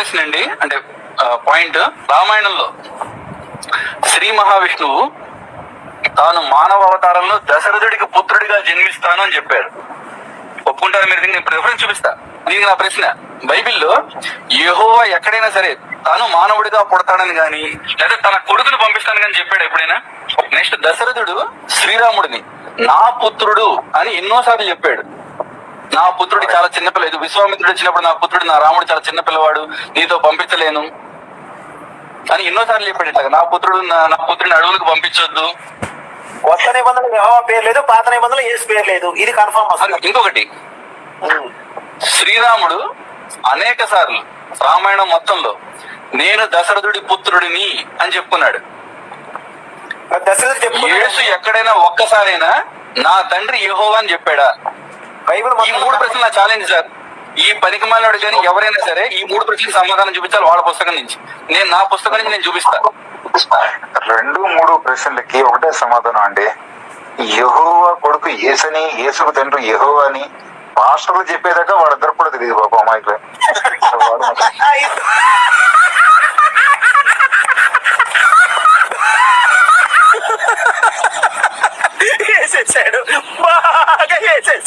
ప్రశ్న అండి, అంటే పాయింట్. రామాయణంలో శ్రీ మహావిష్ణువు తాను మానవ అవతారంలో దశరథుడికి పుత్రుడిగా జన్మిస్తాను అని చెప్పారు. ఒప్పుకుంటారు మీరు? దీనికి ఇప్పుడు రిఫరెన్స్ చూపిస్తా. దీనికి నా ప్రశ్న, బైబిల్లో యెహోవా ఎక్కడైనా సరే తాను మానవుడిగా పుడతాడని గాని లేదా తన కొడుకును పంపిస్తాను కానీ చెప్పాడు ఎప్పుడైనా? నెక్స్ట్, దశరథుడు శ్రీరాముడిని నా పుత్రుడు అని ఎన్నోసార్లు చెప్పాడు. నా పుత్రుడు చాలా చిన్నపిల్ల, ఇది విశ్వామిత్రుడు వచ్చినప్పుడు నా పుత్రుడు, నా రాముడు చాలా చిన్న పిల్లవాడు, నీతో పంపించలేను అని ఎన్నోసార్లు చెప్పాడు. ఇట్లా నా పుత్రుడిని అడవులకు పంపించొద్దు. కొత్త నిబంధనలు యెహోవా పేరు లేదు, పాత నిబంధనలు యేసు పేరు లేదు, ఇది కన్ఫర్మ్ అసలు. ఇంకొకటి, శ్రీరాముడు అనేక సార్లు రామాయణం మొత్తంలో నేను దశరథుడి పుత్రుడిని అని చెప్పుకున్నాడు. దశరథుడు చెప్పాడు. యేసు ఎక్కడైనా ఒక్కసారైనా నా తండ్రి యెహోవా అని చెప్పాడా? బైబిల్ ఈ 3 ప్రశ్నలు నా ఛాలెంజ్ సార్. ఈ పనికిమాలినాడు కానీ ఎవరైనా సరే ఈ 3 ప్రశ్నలకు సమాధానం చూపించాలి వాళ్ళ పుస్తకం నుంచి. నేను నా పుస్తకం నుంచి నేను చూపిస్తా. 2-3 ప్రశ్నలకి ఒకటే సమాధానం అండి. యెహోవా కొడుకు యేసని, యేసుకు తండ్రి యెహోవా అని పాస్టర్లు చెప్పేదాకా వాడిద్దరు కూడా తెలియదు బాబు అమ్మాయికి. వేసేసాడు, బాగా వేసేసాడు.